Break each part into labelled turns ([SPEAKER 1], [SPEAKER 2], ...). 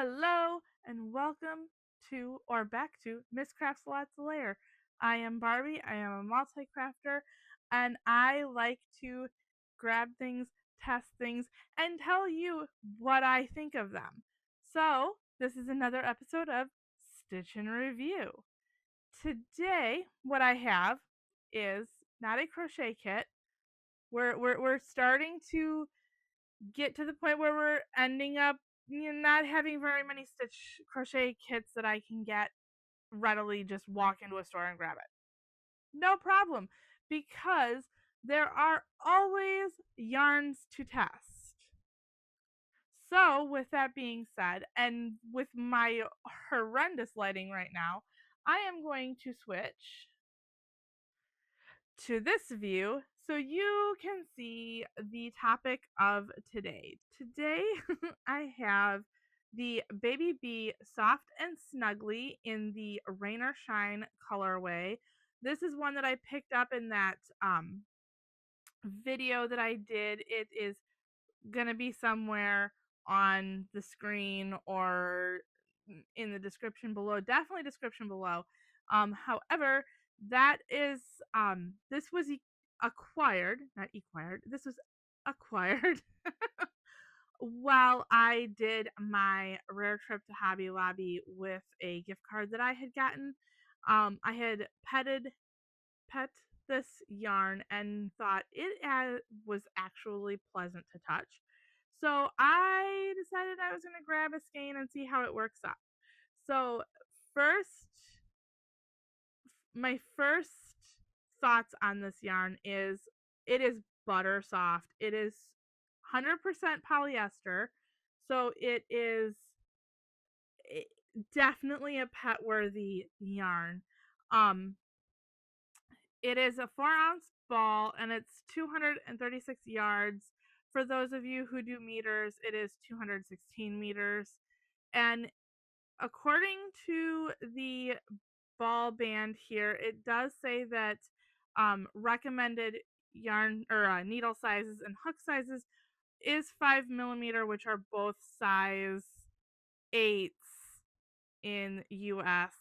[SPEAKER 1] Hello and welcome to or back to Miss Crafts Lots Lair. I am Barbie, I am a multi-crafter, and I like to grab things, test things, and tell you what I think of them. So, this is another episode of Stitch and Review. Today, what I have is not a crochet kit. We're starting to get to the point where we're ending up not having very many stitch crochet kits that I can get readily, just walk into a store and grab it. No problem, because there are always yarns to test. So, with that being said, and with my horrendous lighting right now, I am going to switch to this view so you can see the topic of today. Today, I have the Baby Bee Soft and Snuggly in the Rain or Shine colorway. This is one that I picked up in that video that I did. It is going to be somewhere on the screen or in the description below. Definitely description below. However, that is this was acquired, not acquired. This was acquired while I did my rare trip to Hobby Lobby with a gift card that I had gotten. I had pet this yarn and thought it was actually pleasant to touch. So I decided I was going to grab a skein and see how it works up. So first, my first thoughts on this yarn is it is butter soft. It is 100% polyester. So it is definitely a pet worthy yarn. Um, It is a 4-ounce ball and it's 236 yards. For those of you who do meters, it is 216 meters. And according to the ball band here, it does say that recommended yarn or needle sizes and hook sizes is 5mm, which are both size 8s in US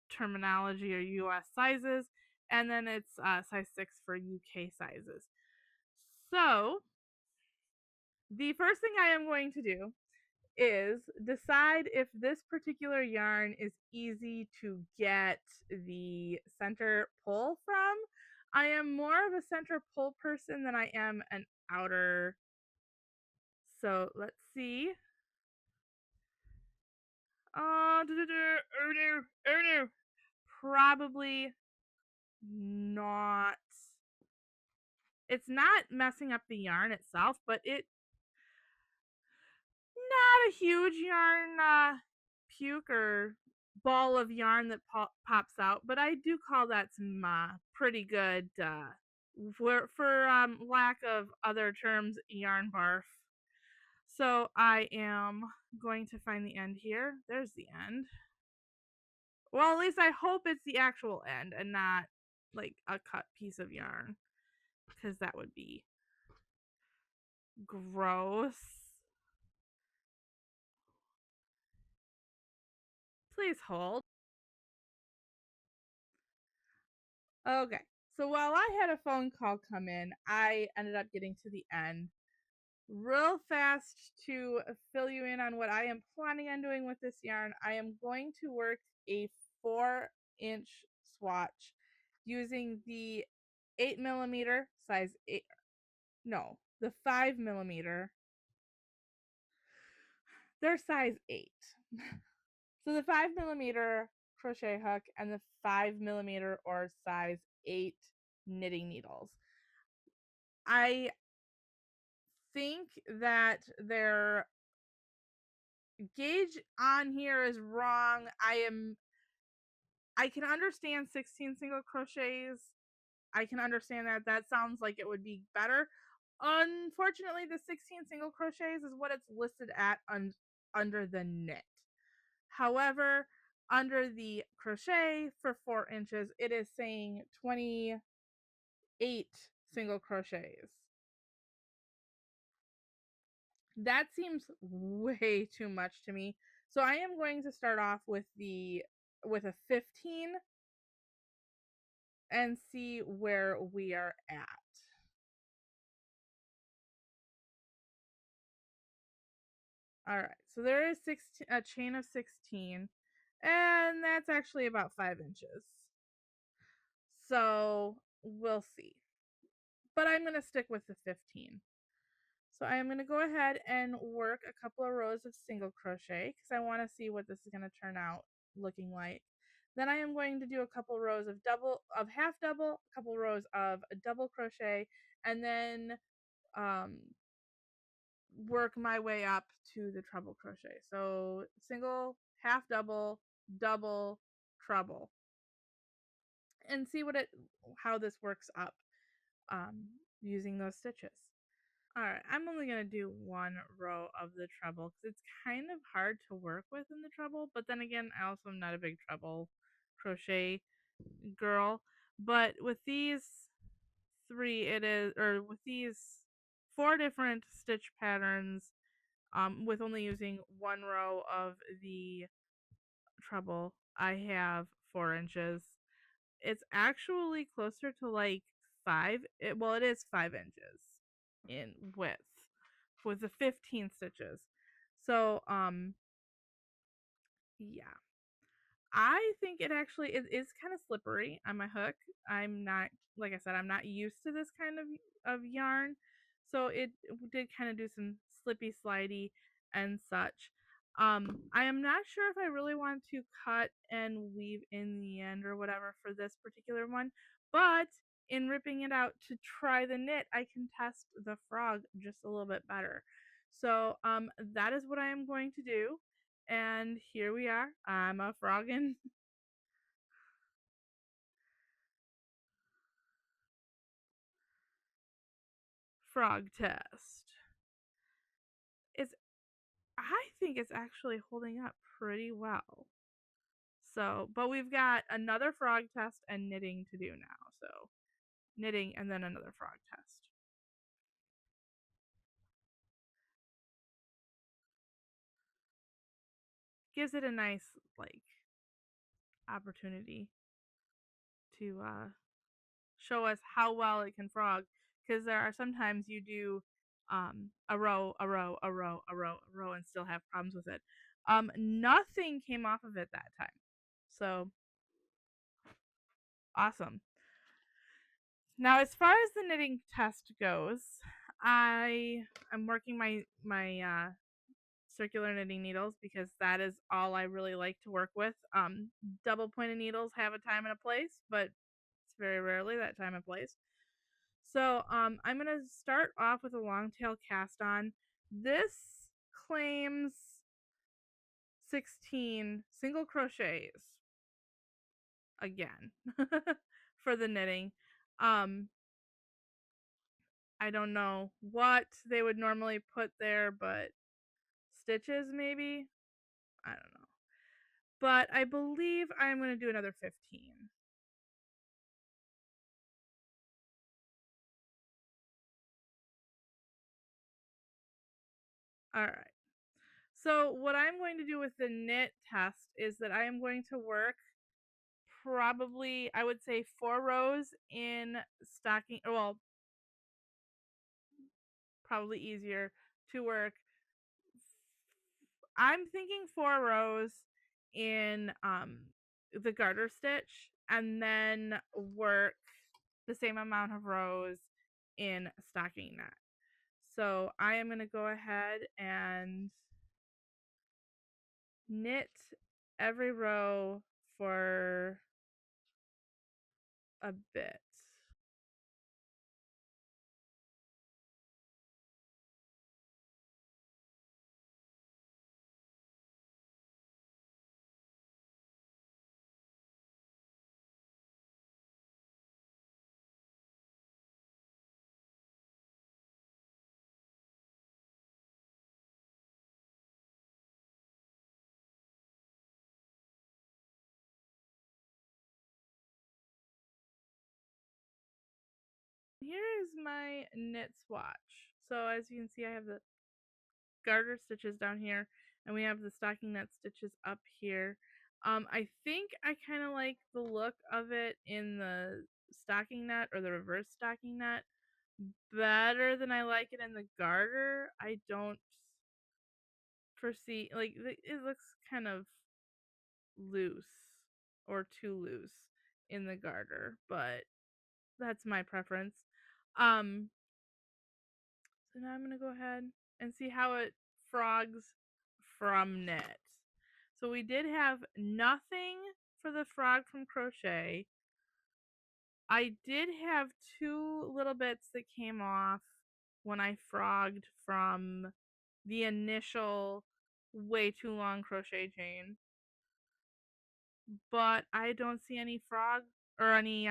[SPEAKER 1] terminology or US sizes, and then it's size 6 for UK sizes. So, the first thing I am going to do is decide if this particular yarn is easy to get the center pull from. I am more of a center pull person than I am an outer. So let's see. Oh no. Probably not. It's not messing up the yarn itself, but it not a huge yarn puke or ball of yarn that pops out, but I do call that some pretty good for lack of other terms, yarn barf. So I am going to find the end here. There's the end. Well, at least I hope it's the actual end and not like a cut piece of yarn, because that would be gross. Please hold. Okay. So while I had a phone call come in, I ended up getting to the end. Real fast to fill you in on what I am planning on doing with this yarn, I am going to work a 4-inch swatch using the 8mm size 8. No, the 5mm. They're size 8. So the 5mm crochet hook and the 5mm or size 8 knitting needles. I think that their gauge on here is wrong. I can understand 16 single crochets. I can understand that. That sounds like it would be better. Unfortunately, the 16 single crochets is what it's listed at under the knit. However, under the crochet for 4 inches, it is saying 28 single crochets. That seems way too much to me. So I am going to start off with a 15 and see where we are at. All right. So there is a chain of 16, and that's actually about 5 inches. So we'll see. But I'm going to stick with the 15. So I'm going to go ahead and work a couple of rows of single crochet because I want to see what this is going to turn out looking like. Then I am going to do a couple rows of half double, a couple rows of a double crochet, and then um, work my way up to the treble crochet. So single, half double, double, treble, and see how this works up um, using those stitches. All right, I'm only gonna do one row of the treble because it's kind of hard to work with in the treble. But then again, I also am not a big treble crochet girl. But with these with these 4 different stitch patterns, with only using one row of the treble, I have 4 inches. It's actually closer to like it is 5 inches in width with the 15 stitches. So, yeah. I think it actually is kind of slippery on my hook. I'm not, like I said, I'm not used to this kind of yarn, so it did kind of do some slippy slidey and such. I am not sure if I really want to cut and weave in the end or whatever for this particular one, but in ripping it out to try the knit, I can test the frog just a little bit better. So that is what I am going to do. And here we are. I'm a froggin' frog test. It's I think it's actually holding up pretty well. So, but we've got another frog test and knitting to do now. So, knitting and then another frog test. Gives it a nice like opportunity to show us how well it can frog, because there are sometimes you do a row, a row, a row, a row, a row, and still have problems with it. Nothing came off of it that time, so awesome. Now, as far as the knitting test goes, I am working my circular knitting needles because that is all I really like to work with. Double pointed needles have a time and a place, but it's very rarely that time and place. So I'm going to start off with a long tail cast on. This claims 16 single crochets again for the knitting. Um, I don't know what they would normally put there, but stitches maybe? I don't know. But I believe I'm going to do another 15. All right. So what I'm going to do with the knit test is that I am going to work probably, I would say, 4 rows in stocking. Well, probably easier to work. I'm thinking 4 rows in the garter stitch and then work the same amount of rows in stocking knot. So I am going to go ahead and knit every row for a bit. Here is my knit swatch. So as you can see, I have garter stitches down here, and we have the stockinette stitches up here. I think I kind of like the look of it in the stockinette or the reverse stockinette better than I like it in the garter. I don't foresee, like, it looks kind of loose or too loose in the garter, but that's my preference. Um, so now I'm gonna go ahead and see how it frogs from knit. So we did have nothing for the frog from crochet. I did have two little bits that came off when I frogged from the initial way too long crochet chain, but I don't see any frog or any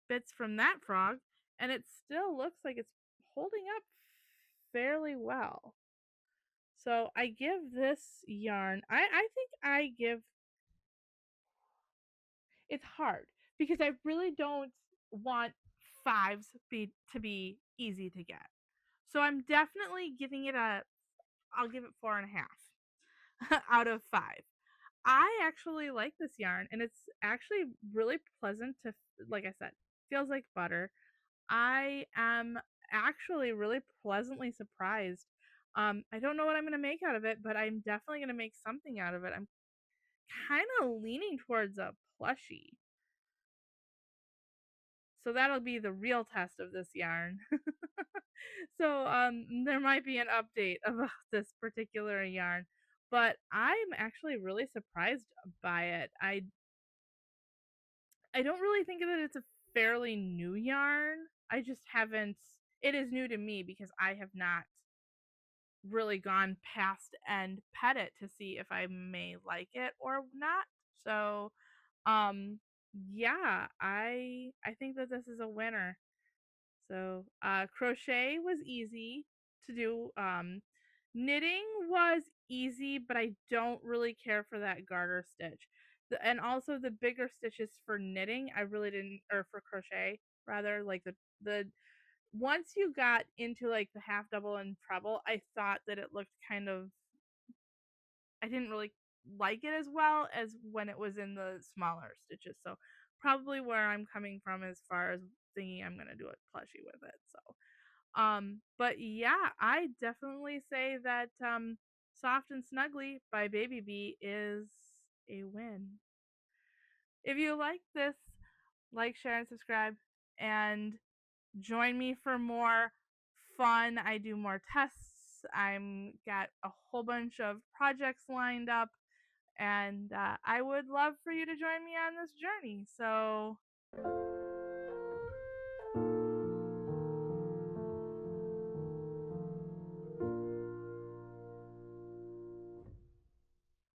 [SPEAKER 1] bits from that frog, and it still looks like it's holding up fairly well. So I give this yarn, I think I give, it's hard because I really don't want fives to be easy to get. So I'm definitely giving it I'll give it 4.5 out of 5. I actually like this yarn, and it's actually really pleasant to, like I said, feels like butter. I am actually really pleasantly surprised. I don't know what I'm going to make out of it, but I'm definitely going to make something out of it. I'm kind of leaning towards a plushie. So that'll be the real test of this yarn. So there might be an update about this particular yarn, but I'm actually really surprised by it. I don't really think that it's a fairly new yarn. I just haven't, it is new to me because I have not really gone past and pet it to see if I may like it or not. So, yeah, I think that this is a winner. So, crochet was easy to do. Knitting was easy, but I don't really care for that garter stitch. And also the bigger stitches for knitting, I really didn't, or for crochet rather, like the once you got into like the half double and treble, I thought that it looked kind of, I didn't really like it as well as when it was in the smaller stitches. So probably where I'm coming from as far as thinking I'm gonna do a plushie with it. So but yeah, I definitely say that Soft and Snuggly by Baby Bee is a win. If you like this, like, share, and subscribe, and join me for more fun. I do more tests. I'm got a whole bunch of projects lined up, and I would love for you to join me on this journey. So